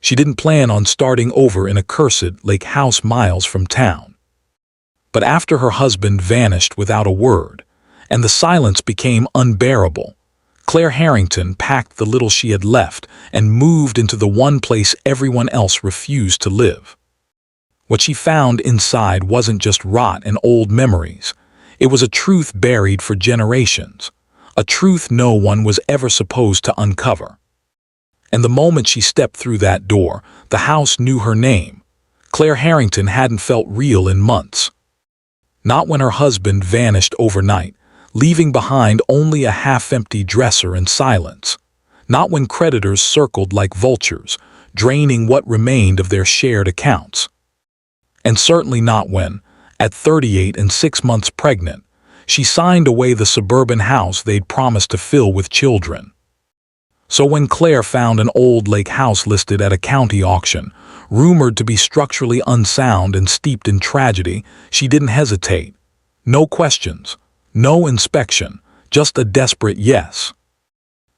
She didn't plan on starting over in a cursed lake house miles from town. But after her husband vanished without a word, and the silence became unbearable, Claire Harrington packed the little she had left and moved into the one place everyone else refused to live. What she found inside wasn't just rot and old memories. It was a truth buried for generations, a truth no one was ever supposed to uncover. And the moment she stepped through that door, the house knew her name. Claire Harrington hadn't felt real in months. Not when her husband vanished overnight, leaving behind only a half-empty dresser and silence. Not when creditors circled like vultures, draining what remained of their shared accounts. And certainly not when, at 38 and 6 months pregnant, she signed away the suburban house they'd promised to fill with children. So when Claire found an old lake house listed at a county auction, rumored to be structurally unsound and steeped in tragedy, she didn't hesitate. No questions, no inspection, just a desperate yes.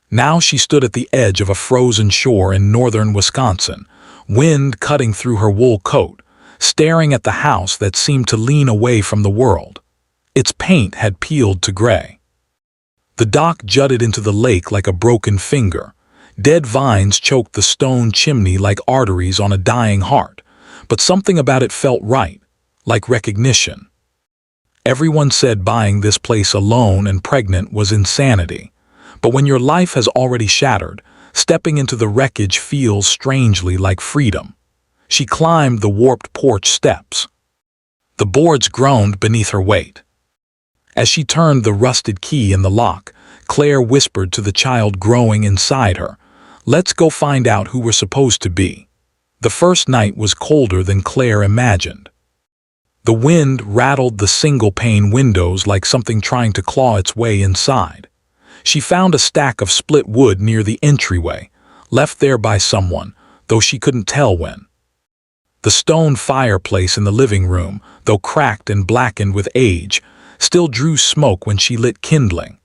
Now she stood at the edge of a frozen shore in northern Wisconsin, wind cutting through her wool coat, staring at the house that seemed to lean away from the world. Its paint had peeled to gray. The dock jutted into the lake like a broken finger. Dead vines choked the stone chimney like arteries on a dying heart, but something about it felt right, like recognition. Everyone said buying this place alone and pregnant was insanity, but when your life has already shattered, stepping into the wreckage feels strangely like freedom. She climbed the warped porch steps. The boards groaned beneath her weight. As she turned the rusted key in the lock, Claire whispered to the child growing inside her, "Let's go find out who we're supposed to be." The first night was colder than Claire imagined. The wind rattled the single-pane windows like something trying to claw its way inside. She found a stack of split wood near the entryway, left there by someone, though she couldn't tell when. The stone fireplace in the living room, though cracked and blackened with age, still drew smoke when she lit kindling.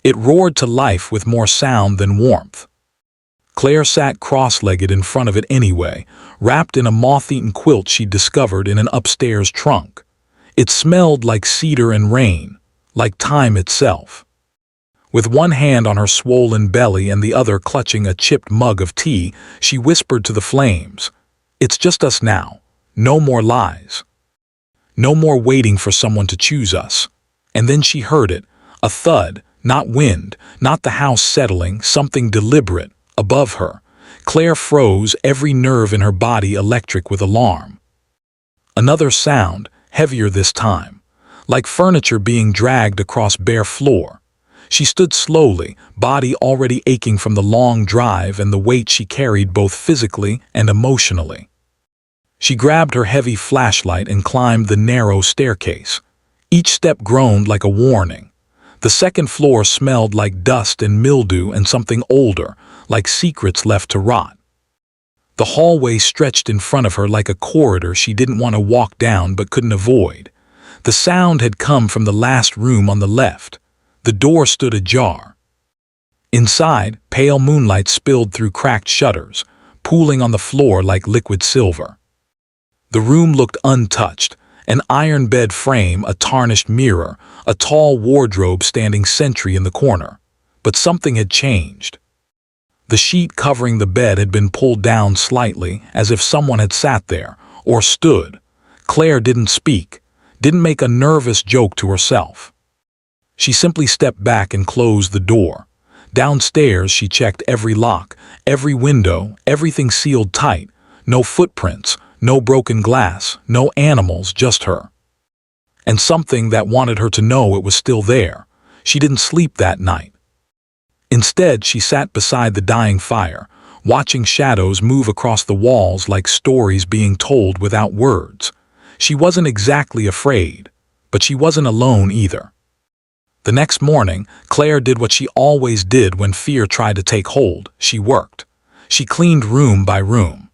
It roared to life with more sound than warmth. Claire sat cross-legged in front of it anyway, wrapped in a moth-eaten quilt she'd discovered in an upstairs trunk. It smelled like cedar and rain, like time itself. With one hand on her swollen belly and the other clutching a chipped mug of tea, she whispered to the flames, "It's just us now. No more lies. No more waiting for someone to choose us." And then she heard it, a thud, not wind, not the house settling, something deliberate, above her. Claire froze, every nerve in her body electric with alarm. Another sound, heavier this time, like furniture being dragged across bare floor. She stood slowly, body already aching from the long drive and the weight she carried both physically and emotionally. She grabbed her heavy flashlight and climbed the narrow staircase. Each step groaned like a warning. The second floor smelled like dust and mildew and something older, like secrets left to rot. The hallway stretched in front of her like a corridor she didn't want to walk down but couldn't avoid. The sound had come from the last room on the left. The door stood ajar. Inside, pale moonlight spilled through cracked shutters, pooling on the floor like liquid silver. The room looked untouched. An iron bed frame, a tarnished mirror, a tall wardrobe standing sentry in the corner. But something had changed. The sheet covering the bed had been pulled down slightly, as if someone had sat there, or stood. Claire didn't speak, didn't make a nervous joke to herself. She simply stepped back and closed the door. Downstairs she checked every lock, every window, everything sealed tight. No footprints, no broken glass, no animals, just her. And something that wanted her to know it was still there. She didn't sleep that night. Instead, she sat beside the dying fire, watching shadows move across the walls like stories being told without words. She wasn't exactly afraid, but she wasn't alone either. The next morning, Claire did what she always did when fear tried to take hold. She worked. She cleaned room by room.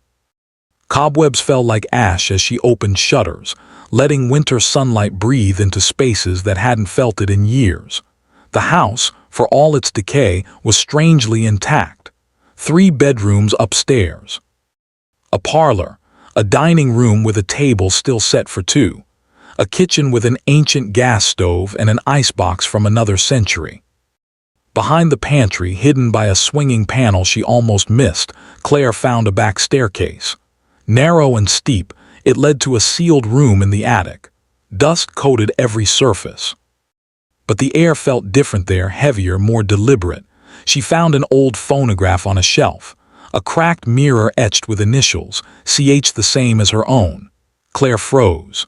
Cobwebs fell like ash as she opened shutters, letting winter sunlight breathe into spaces that hadn't felt it in years. The house, for all its decay, was strangely intact. 3 bedrooms upstairs. a parlor, a dining room with a table still set for two, a kitchen with an ancient gas stove and an icebox from another century. Behind the pantry, hidden by a swinging panel she almost missed, Claire found a back staircase. Narrow and steep, it led to a sealed room in the attic. Dust coated every surface. But the air felt different there, heavier, more deliberate. She found an old phonograph on a shelf, a cracked mirror etched with initials, CH the same as her own. Claire froze.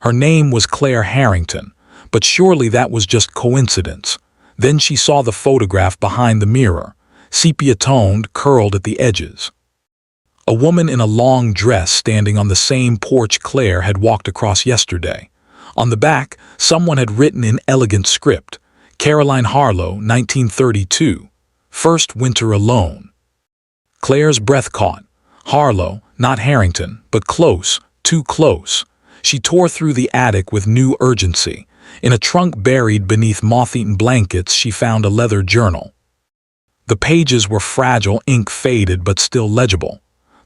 Her name was Claire Harrington, but surely that was just coincidence. Then she saw the photograph behind the mirror, sepia-toned, curled at the edges. A woman in a long dress standing on the same porch Claire had walked across yesterday. On the back, someone had written in elegant script, Caroline Harlow, 1932, First Winter Alone. Claire's breath caught. Harlow, not Harrington, but close, too close. She tore through the attic with new urgency. In a trunk buried beneath moth-eaten blankets, she found a leather journal. The pages were fragile, ink faded but still legible.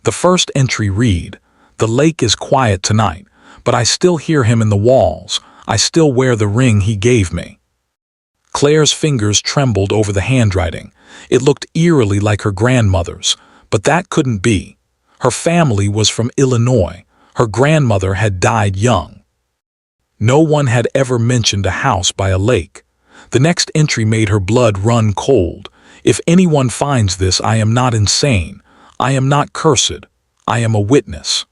The first entry read, "The lake is quiet tonight, but I still hear him in the walls. I still wear the ring he gave me." Claire's fingers trembled over the handwriting. It looked eerily like her grandmother's, but that couldn't be. Her family was from Illinois. Her grandmother had died young. No one had ever mentioned a house by a lake. The next entry made her blood run cold. "If anyone finds this, I am not insane. I am not cursed. I am a witness."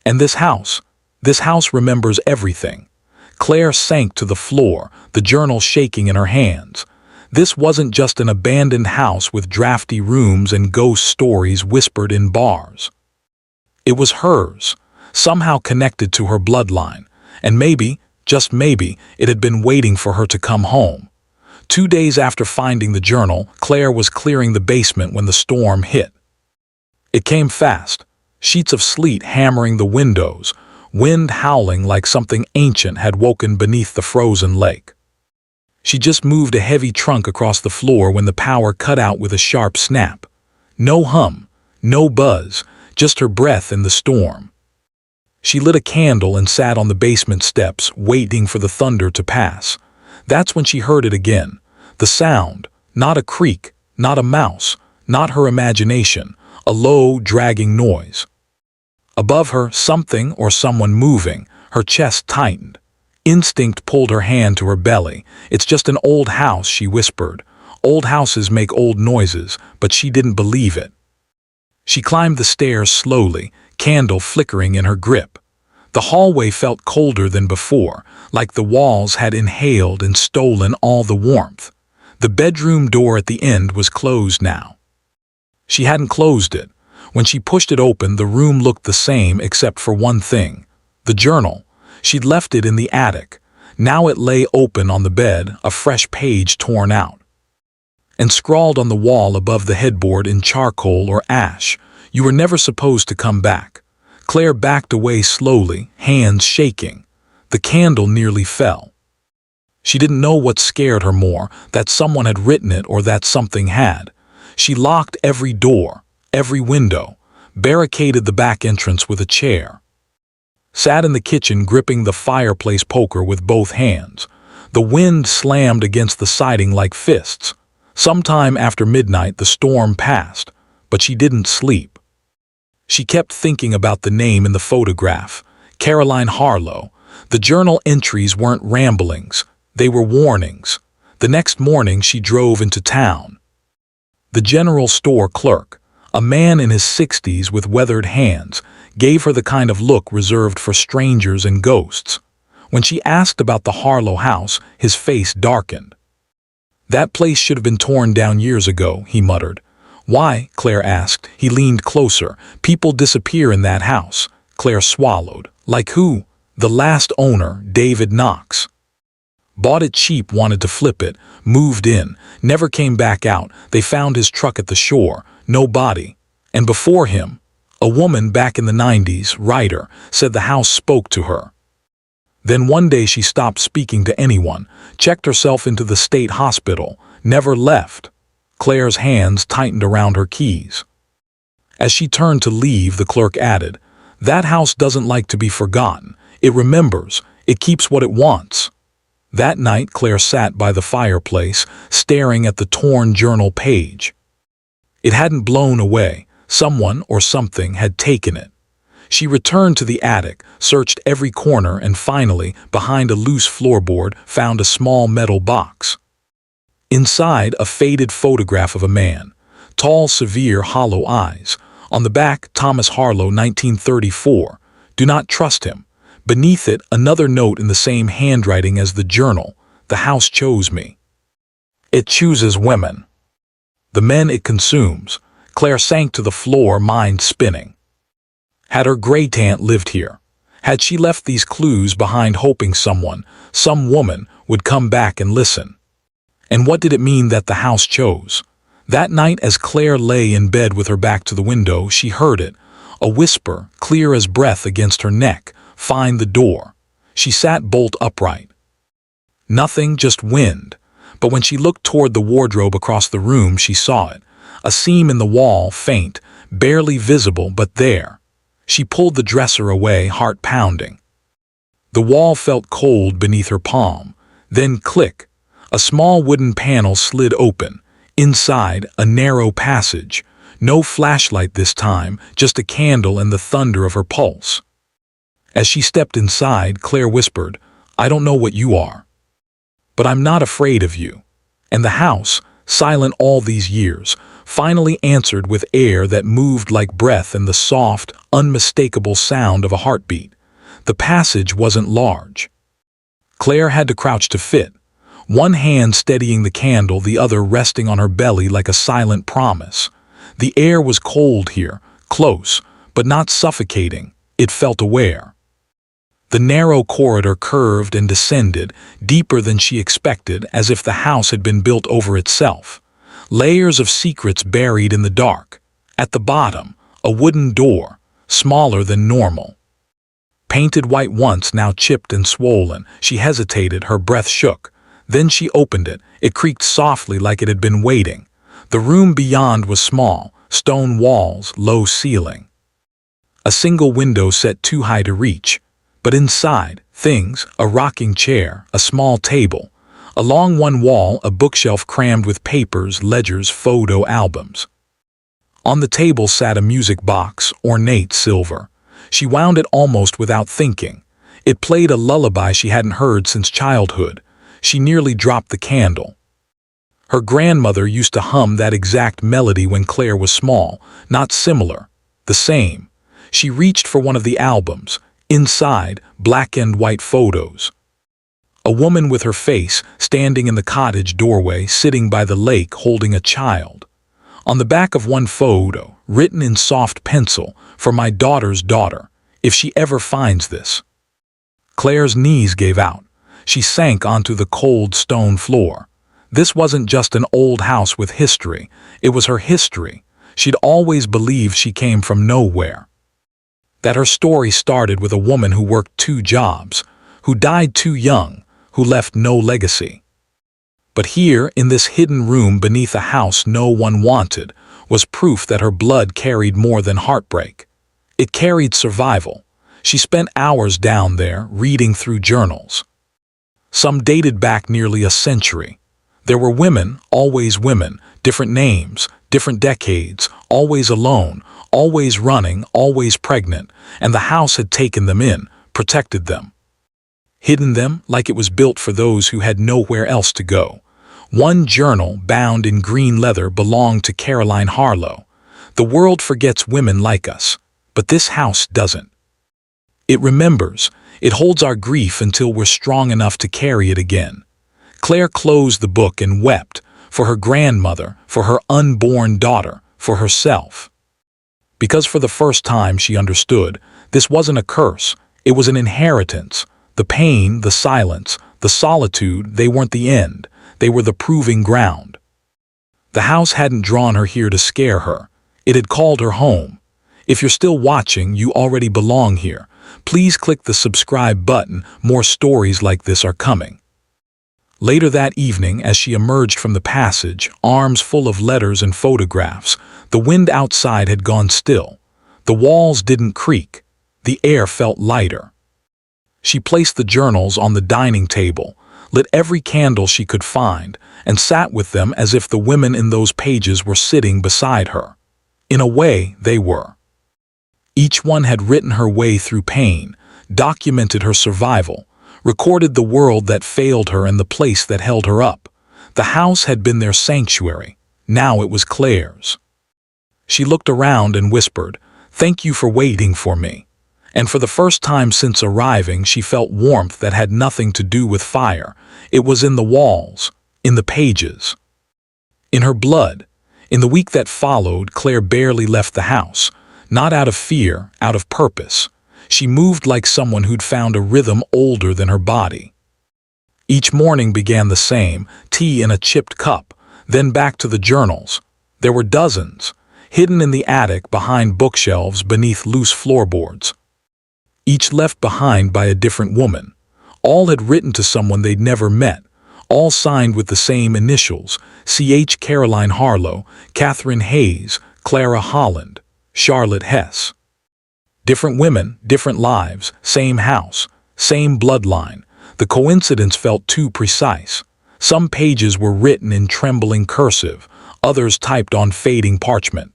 And this house remembers everything. Claire sank to the floor, the journal shaking in her hands. This wasn't just an abandoned house with drafty rooms and ghost stories whispered in bars. It was hers, somehow connected to her bloodline. And maybe, just maybe, it had been waiting for her to come home. 2 days after finding the journal, Claire was clearing the basement when the storm hit. It came fast, sheets of sleet hammering the windows, wind howling like something ancient had woken beneath the frozen lake. She just moved a heavy trunk across the floor when the power cut out with a sharp snap. No hum, no buzz, just her breath in the storm. She lit a candle and sat on the basement steps, waiting for the thunder to pass. That's when she heard it again. The sound, not a creak, not a mouse, not her imagination, a low, dragging noise. Above her, something or someone moving. Her chest tightened. Instinct pulled her hand to her belly. "It's just an old house," she whispered. Old houses make old noises, but she didn't believe it. She climbed the stairs slowly, candle flickering in her grip. The hallway felt colder than before, like the walls had inhaled and stolen all the warmth. The bedroom door at the end was closed now. She hadn't closed it. When she pushed it open, the room looked the same except for one thing. The journal. She'd left it in the attic. Now it lay open on the bed, a fresh page torn out. And scrawled on the wall above the headboard in charcoal or ash, "You were never supposed to come back." Claire backed away slowly, hands shaking. The candle nearly fell. She didn't know what scared her more, that someone had written it or that something had. She locked every door, every window, barricaded the back entrance with a chair. Sat in the kitchen gripping the fireplace poker with both hands. The wind slammed against the siding like fists. Sometime after midnight the storm passed, but she didn't sleep. She kept thinking about the name in the photograph, Caroline Harlow. The journal entries weren't ramblings, they were warnings. The next morning she drove into town. The general store clerk, a man in his 60s with weathered hands, gave her the kind of look reserved for strangers and ghosts. When she asked about the Harlow house, his face darkened. "That place should have been torn down years ago," he muttered. "Why?" Claire asked. He leaned closer. "People disappear in that house." Claire swallowed. "Like who?" "The last owner, David Knox. Bought it cheap, wanted to flip it, moved in, never came back out. They found his truck at the shore, no body. And before him, a woman back in the 90s, writer, said the house spoke to her. Then one day she stopped speaking to anyone, checked herself into the state hospital, never left." Claire's hands tightened around her keys. As she turned to leave, the clerk added, "That house doesn't like to be forgotten. It remembers. It keeps what it wants." That night, Claire sat by the fireplace, staring at the torn journal page. It hadn't blown away. Someone or something had taken it. She returned to the attic, searched every corner, and finally, behind a loose floorboard, found a small metal box. Inside, a faded photograph of a man. Tall, severe, hollow eyes. On the back, Thomas Harlow, 1934. Do not trust him. Beneath it, another note in the same handwriting as the journal. The house chose me. It chooses women. The men it consumes. Claire sank to the floor, mind spinning. Had her great-aunt lived here? Had she left these clues behind, hoping someone, some woman, would come back and listen? And what did it mean that the house chose? That night, as Claire lay in bed with her back to the window, she heard it. A whisper, clear as breath, against her neck. "Find the door." She sat bolt upright. Nothing, just wind. But when she looked toward the wardrobe across the room, she saw it. A seam in the wall, faint, barely visible, but there. She pulled the dresser away, heart pounding. The wall felt cold beneath her palm. Then click. A small wooden panel slid open. Inside, a narrow passage. No flashlight this time, just a candle and the thunder of her pulse. As she stepped inside, Claire whispered, "I don't know what you are, but I'm not afraid of you." And the house, silent all these years, finally answered with air that moved like breath and the soft, unmistakable sound of a heartbeat. The passage wasn't large. Claire had to crouch to fit, one hand steadying the candle, the other resting on her belly like a silent promise. The air was cold here, close, but not suffocating. It felt aware. The narrow corridor curved and descended, deeper than she expected, as if the house had been built over itself. Layers of secrets buried in the dark. At the bottom, a wooden door, smaller than normal. Painted white once, now chipped and swollen. She hesitated, her breath shook. Then she opened it. It creaked softly like it had been waiting. The room beyond was small, stone walls, low ceiling. A single window set too high to reach. But inside, things, a rocking chair, a small table. Along one wall, a bookshelf crammed with papers, ledgers, photo albums. On the table sat a music box, ornate silver. She wound it almost without thinking. It played a lullaby she hadn't heard since childhood. She nearly dropped the candle. Her grandmother used to hum that exact melody when Claire was small, not similar, the same. She reached for one of the albums. Inside, black and white photos. A woman with her face, standing in the cottage doorway, sitting by the lake holding a child. On the back of one photo, written in soft pencil, "For my daughter's daughter, if she ever finds this." Claire's knees gave out. She sank onto the cold stone floor. This wasn't just an old house with history. It was her history. She'd always believed she came from nowhere. That her story started with a woman who worked 2 jobs, who died too young, who left no legacy. But here, in this hidden room beneath a house no one wanted, was proof that her blood carried more than heartbreak. It carried survival. She spent hours down there, reading through journals. Some dated back nearly a century. There were women, always women, different names, different decades, always alone, always running, always pregnant, and the house had taken them in, protected them. Hidden them like it was built for those who had nowhere else to go. One journal, bound in green leather, belonged to Caroline Harlow. The world forgets women like us, but this house doesn't. It remembers. It holds our grief until we're strong enough to carry it again. Claire closed the book and wept, for her grandmother, for her unborn daughter, for herself. Because for the first time she understood, this wasn't a curse, it was an inheritance. The pain, the silence, the solitude, they weren't the end, they were the proving ground. The house hadn't drawn her here to scare her, it had called her home. If you're still watching, you already belong here. Please click the subscribe button, more stories like this are coming. Later that evening, as she emerged from the passage, arms full of letters and photographs, the wind outside had gone still. The walls didn't creak. The air felt lighter. She placed the journals on the dining table, lit every candle she could find, and sat with them as if the women in those pages were sitting beside her. In a way, they were. Each one had written her way through pain, documented her survival, recorded the world that failed her and the place that held her up. The house had been their sanctuary. Now it was Claire's. She looked around and whispered, "Thank you for waiting for me." And for the first time since arriving, she felt warmth that had nothing to do with fire. It was in the walls, in the pages, in her blood. In the week that followed, Claire barely left the house, not out of fear, out of purpose. She moved like someone who'd found a rhythm older than her body. Each morning began the same, tea in a chipped cup, then back to the journals. There were dozens, hidden in the attic behind bookshelves beneath loose floorboards. Each left behind by a different woman. All had written to someone they'd never met, all signed with the same initials: C.H. Caroline Harlow, Catherine Hayes, Clara Holland, Charlotte Hess. Different women, different lives, same house, same bloodline. The coincidence felt too precise. Some pages were written in trembling cursive, others typed on fading parchment.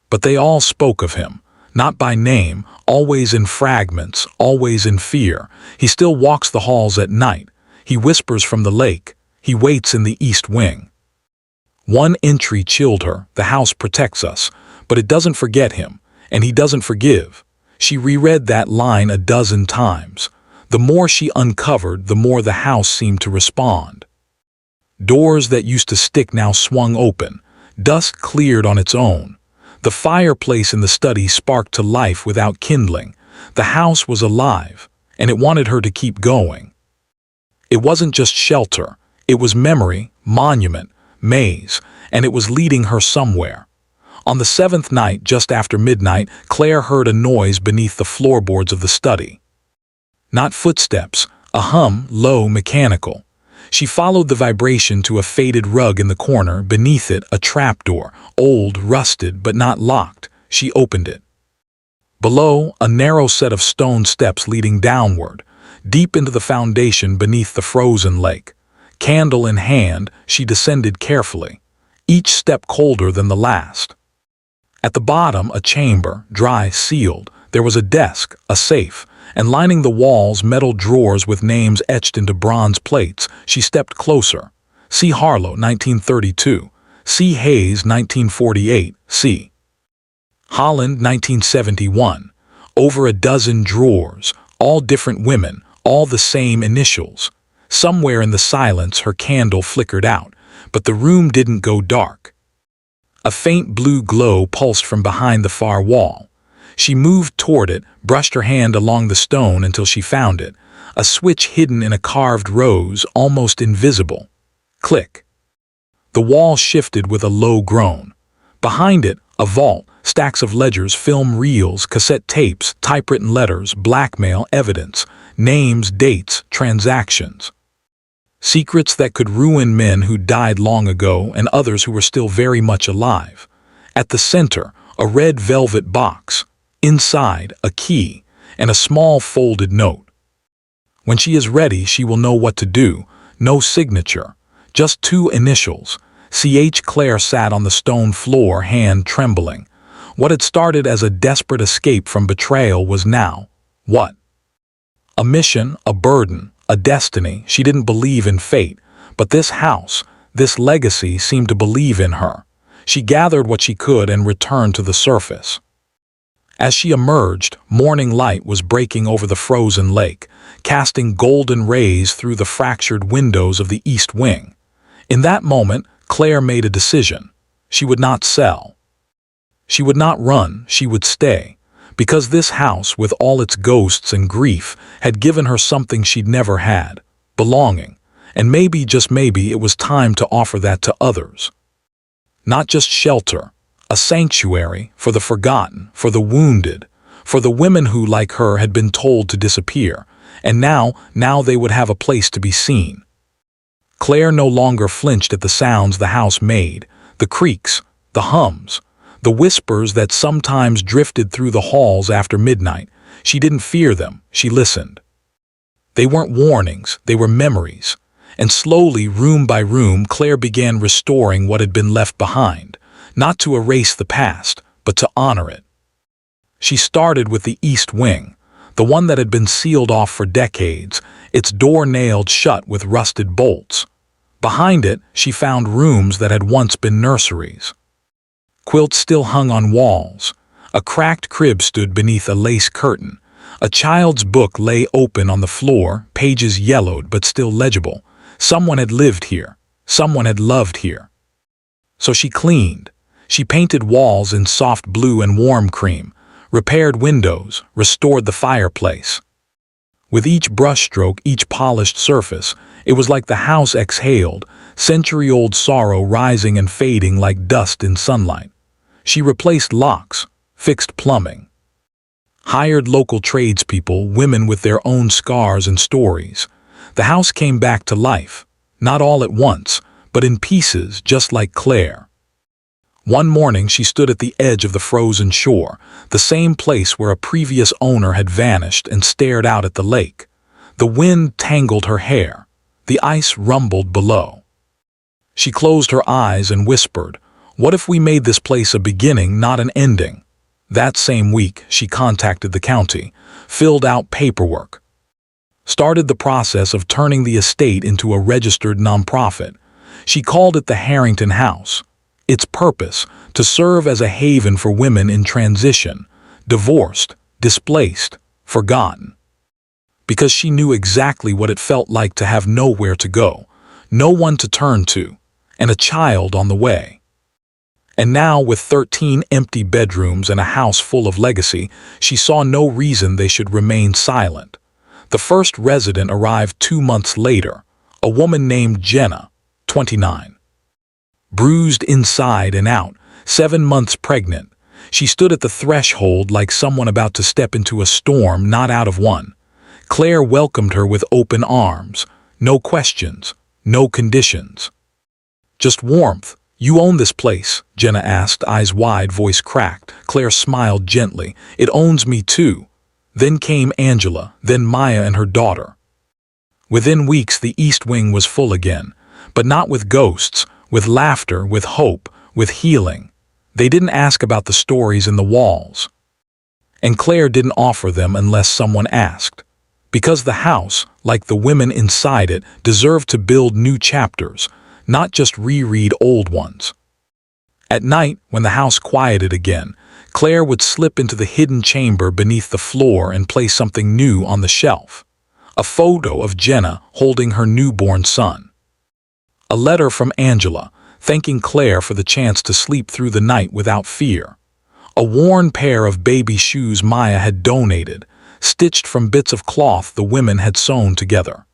But they all spoke of him, not by name, always in fragments, always in fear. He still walks the halls at night. He whispers from the lake. He waits in the east wing. One entry chilled her: "The house protects us, but it doesn't forget him, and he doesn't forgive." She reread that line a dozen times. The more she uncovered, the more the house seemed to respond. Doors that used to stick now swung open. Dusk cleared on its own. The fireplace in the study sparked to life without kindling. The house was alive, and it wanted her to keep going. It wasn't just shelter. It was memory, monument, maze, and it was leading her somewhere. On the seventh night, just after midnight, Claire heard a noise beneath the floorboards of the study. Not footsteps, a hum, low, mechanical. She followed the vibration to a faded rug in the corner. Beneath it, a trapdoor, old, rusted, but not locked. She opened it. Below, a narrow set of stone steps leading downward, deep into the foundation beneath the frozen lake. Candle in hand, she descended carefully, each step colder than the last. At the bottom, a chamber, dry, sealed. There was a desk, a safe, and lining the walls, metal drawers with names etched into bronze plates. She stepped closer. C. Harlow, 1932. C. Hayes, 1948. C. Holland, 1971. Over a dozen drawers, all different women, all the same initials. Somewhere in the silence, her candle flickered out, but the room didn't go dark. A faint blue glow pulsed from behind the far wall. She moved toward it, brushed her hand along the stone until she found it, a switch hidden in a carved rose, almost invisible. Click. The wall shifted with a low groan. Behind it, a vault, stacks of ledgers, film reels, cassette tapes, typewritten letters, blackmail, evidence, names, dates, transactions. Secrets that could ruin men who died long ago and others who were still very much alive. At the center, a red velvet box. Inside, a key and a small folded note. When she is ready, she will know what to do. No signature, just two initials. C.H. Claire sat on the stone floor, hand trembling. What had started as a desperate escape from betrayal was now, what? A mission, a burden, a destiny. She didn't believe in fate, but this house, this legacy seemed to believe in her. She gathered what she could and returned to the surface. As she emerged, morning light was breaking over the frozen lake, casting golden rays through the fractured windows of the east wing. In that moment, Claire made a decision. She would not sell. She would not run, she would stay, because this house, with all its ghosts and grief, had given her something she'd never had, belonging, and maybe, just maybe, it was time to offer that to others. Not just shelter, a sanctuary for the forgotten, for the wounded, for the women who, like her, had been told to disappear, and now they would have a place to be seen. Claire no longer flinched at the sounds the house made, the creaks, the hums, the whispers that sometimes drifted through the halls after midnight. She didn't fear them, she listened. They weren't warnings, they were memories. And slowly, room by room, Claire began restoring what had been left behind, not to erase the past, but to honor it. She started with the east wing, the one that had been sealed off for decades, its door nailed shut with rusted bolts. Behind it, she found rooms that had once been nurseries. Quilts still hung on walls. A cracked crib stood beneath a lace curtain. A child's book lay open on the floor, pages yellowed but still legible. Someone had lived here. Someone had loved here. So she cleaned. She painted walls in soft blue and warm cream, repaired windows, restored the fireplace. With each brushstroke, each polished surface, it was like the house exhaled, century-old sorrow rising and fading like dust in sunlight. She replaced locks, fixed plumbing, hired local tradespeople, women with their own scars and stories. The house came back to life, not all at once, but in pieces, just like Claire. One morning she stood at the edge of the frozen shore, the same place where a previous owner had vanished, and stared out at the lake. The wind tangled her hair. The ice rumbled below. She closed her eyes and whispered, "What if we made this place a beginning, not an ending?" That same week, she contacted the county, filled out paperwork, started the process of turning the estate into a registered nonprofit. She called it the Harrington House. Its purpose, to serve as a haven for women in transition, divorced, displaced, forgotten. Because she knew exactly what it felt like to have nowhere to go, no one to turn to, and a child on the way. And now, with 13 empty bedrooms and a house full of legacy, she saw no reason they should remain silent. The first resident arrived 2 months later, a woman named Jenna, 29. Bruised inside and out, 7 months pregnant, she stood at the threshold like someone about to step into a storm not out of one. Claire welcomed her with open arms, no questions, no conditions. Just warmth. "You own this place?" Jenna asked, eyes wide, voice cracked. Claire smiled gently. "It owns me too." Then came Angela, then Maya and her daughter. Within weeks the East Wing was full again, but not with ghosts, with laughter, with hope, with healing. They didn't ask about the stories in the walls. And Claire didn't offer them unless someone asked. Because the house, like the women inside it, deserved to build new chapters, not just reread old ones. At night, when the house quieted again, Claire would slip into the hidden chamber beneath the floor and place something new on the shelf. A photo of Jenna holding her newborn son. A letter from Angela, thanking Claire for the chance to sleep through the night without fear. A worn pair of baby shoes Maya had donated, stitched from bits of cloth the women had sewn together.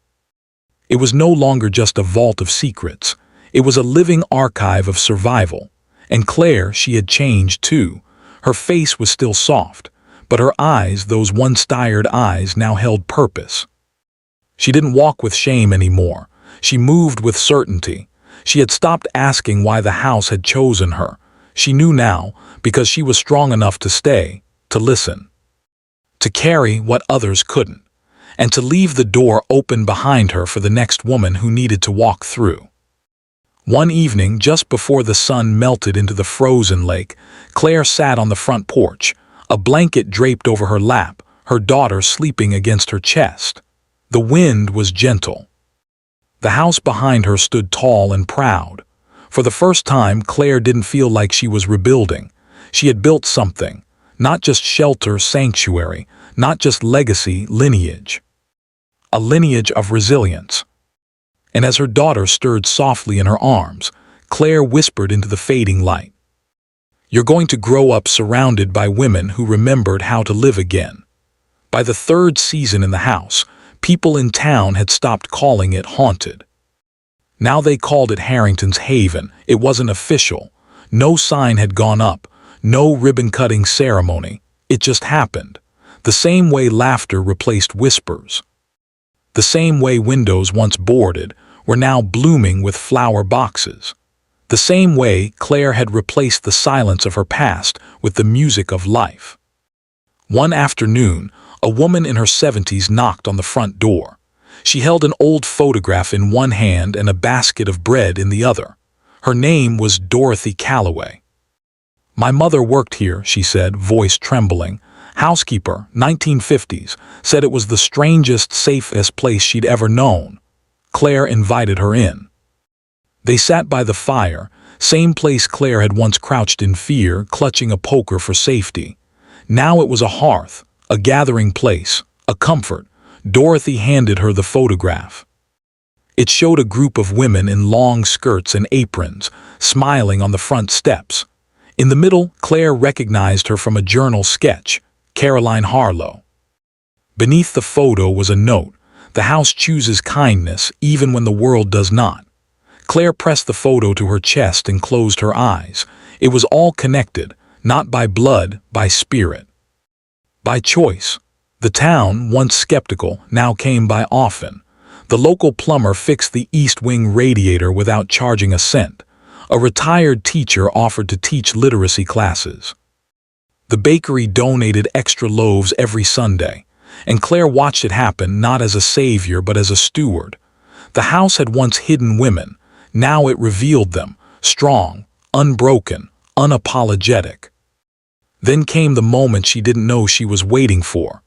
It was no longer just a vault of secrets. It was a living archive of survival. And Claire, she had changed too. Her face was still soft, but her eyes, those once tired eyes, now held purpose. She didn't walk with shame anymore. She moved with certainty. She had stopped asking why the house had chosen her. She knew now, because she was strong enough to stay, to listen, to carry what others couldn't, and to leave the door open behind her for the next woman who needed to walk through. One evening, just before the sun melted into the frozen lake, Claire sat on the front porch, a blanket draped over her lap, her daughter sleeping against her chest. The wind was gentle. The house behind her stood tall and proud. For the first time, Claire didn't feel like she was rebuilding. She had built something, not just shelter, sanctuary, not just legacy, lineage. A lineage of resilience. And as her daughter stirred softly in her arms, Claire whispered into the fading light, "You're going to grow up surrounded by women who remembered how to live again." By the third season in the house, people in town had stopped calling it haunted. Now they called it Harrington's Haven. It wasn't official. No sign had gone up, no ribbon-cutting ceremony. It just happened. The same way laughter replaced whispers. The same way windows once boarded, were now blooming with flower boxes. The same way Claire had replaced the silence of her past with the music of life. One afternoon, a woman in her 70s knocked on the front door. She held an old photograph in one hand and a basket of bread in the other. Her name was Dorothy Calloway. "My mother worked here," she said, voice trembling. "Housekeeper, 1950s, said it was the strangest, safest place she'd ever known." Claire invited her in. They sat by the fire, same place Claire had once crouched in fear, clutching a poker for safety. Now it was a hearth, a gathering place, a comfort. Dorothy handed her the photograph. It showed a group of women in long skirts and aprons, smiling on the front steps. In the middle, Claire recognized her from a journal sketch, Caroline Harlow. Beneath the photo was a note: "The house chooses kindness even when the world does not." Claire pressed the photo to her chest and closed her eyes. It was all connected, not by blood, by spirit. By choice. The town, once skeptical, now came by often. The local plumber fixed the east wing radiator without charging a cent. A retired teacher offered to teach literacy classes. The bakery donated extra loaves every Sunday, and Claire watched it happen not as a savior but as a steward. The house had once hidden women. Now it revealed them, strong, unbroken, unapologetic. Then came the moment she didn't know she was waiting for.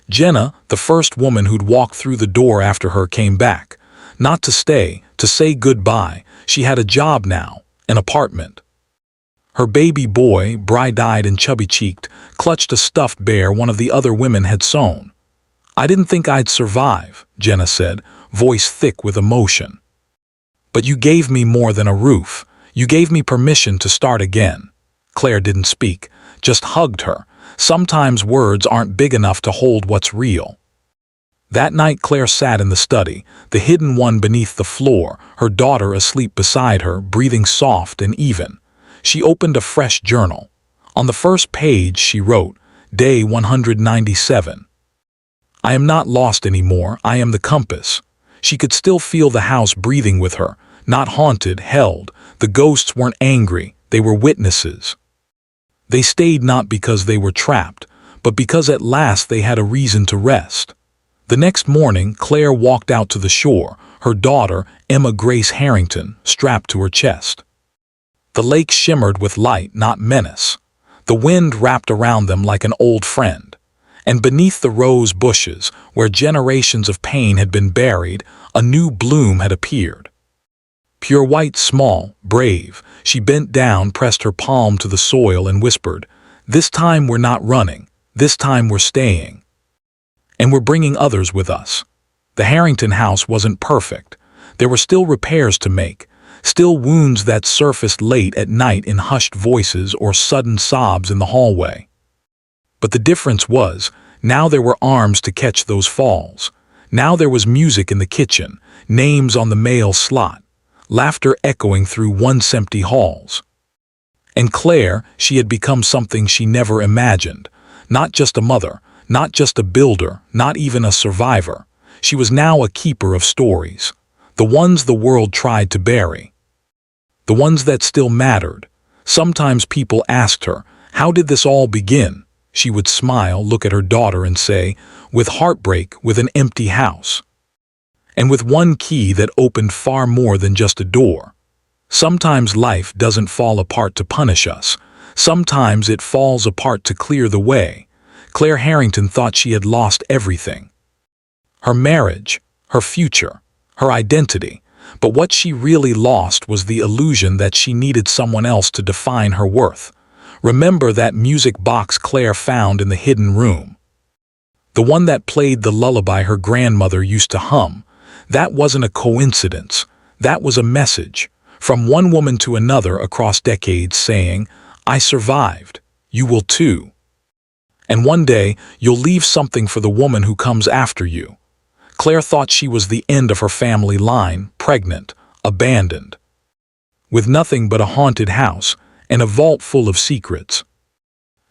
Jenna, the first woman who'd walked through the door after her, came back. Not to stay, to say goodbye. She had a job now, an apartment. Her baby boy, bright-eyed and chubby-cheeked, clutched a stuffed bear one of the other women had sewn. "I didn't think I'd survive," Jenna said, voice thick with emotion. "But you gave me more than a roof. You gave me permission to start again." Claire didn't speak, just hugged her. Sometimes words aren't big enough to hold what's real. That night Claire sat in the study, the hidden one beneath the floor, her daughter asleep beside her, breathing soft and even. She opened a fresh journal. On the first page she wrote, "Day 197. I am not lost anymore, I am the compass." She could still feel the house breathing with her, not haunted, held. The ghosts weren't angry, they were witnesses. They stayed not because they were trapped, but because at last they had a reason to rest. The next morning, Claire walked out to the shore, her daughter, Emma Grace Harrington, strapped to her chest. The lake shimmered with light, not menace. The wind wrapped around them like an old friend. And beneath the rose bushes, where generations of pain had been buried, a new bloom had appeared. Pure white, small, brave, she bent down, pressed her palm to the soil and whispered, "This time we're not running, this time we're staying. And we're bringing others with us." The Harrington house wasn't perfect. There were still repairs to make, still wounds that surfaced late at night in hushed voices or sudden sobs in the hallway. But the difference was, now there were arms to catch those falls. Now there was music in the kitchen, names on the mail slot, laughter echoing through once empty halls. And Claire, she had become something she never imagined. Not just a mother, not just a builder, not even a survivor. She was now a keeper of stories. The ones the world tried to bury. The ones that still mattered. Sometimes people asked her, "How did this all begin?" She would smile, look at her daughter and say, "With heartbreak, with an empty house. And with one key that opened far more than just a door." Sometimes life doesn't fall apart to punish us. Sometimes it falls apart to clear the way. Claire Harrington thought she had lost everything. Her marriage, her future, her identity. But what she really lost was the illusion that she needed someone else to define her worth. Remember that music box Claire found in the hidden room? The one that played the lullaby her grandmother used to hum. That wasn't a coincidence. That was a message, from one woman to another across decades, saying, "I survived. You will too. And one day, you'll leave something for the woman who comes after you." Claire thought she was the end of her family line, pregnant, abandoned. With nothing but a haunted house and a vault full of secrets.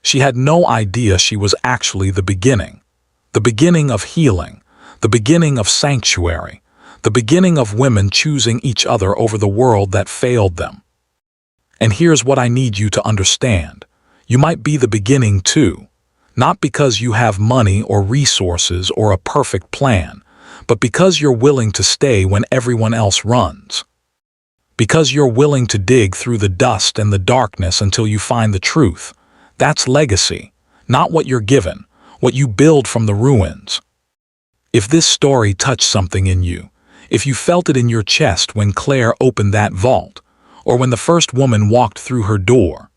She had no idea she was actually the beginning of healing, the beginning of sanctuary, The beginning of women choosing each other over the world that failed them. And here's what I need you to understand. You might be the beginning too. Not because you have money or resources or a perfect plan, but because you're willing to stay when everyone else runs. Because you're willing to dig through the dust and the darkness until you find the truth. That's legacy, not what you're given, what you build from the ruins. If this story touched something in you, if you felt it in your chest when Claire opened that vault, or when the first woman walked through her door,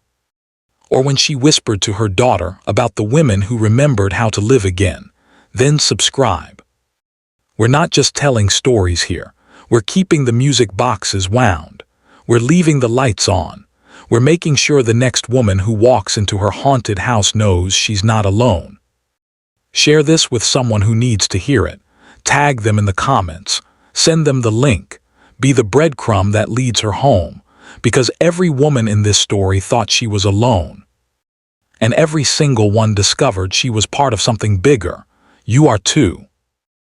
or when she whispered to her daughter about the women who remembered how to live again, then subscribe. We're not just telling stories here. We're keeping the music boxes wound. We're leaving the lights on. We're making sure the next woman who walks into her haunted house knows she's not alone. Share this with someone who needs to hear it. Tag them in the comments. Send them the link. Be the breadcrumb that leads her home. Because every woman in this story thought she was alone. And every single one discovered she was part of something bigger. You are too.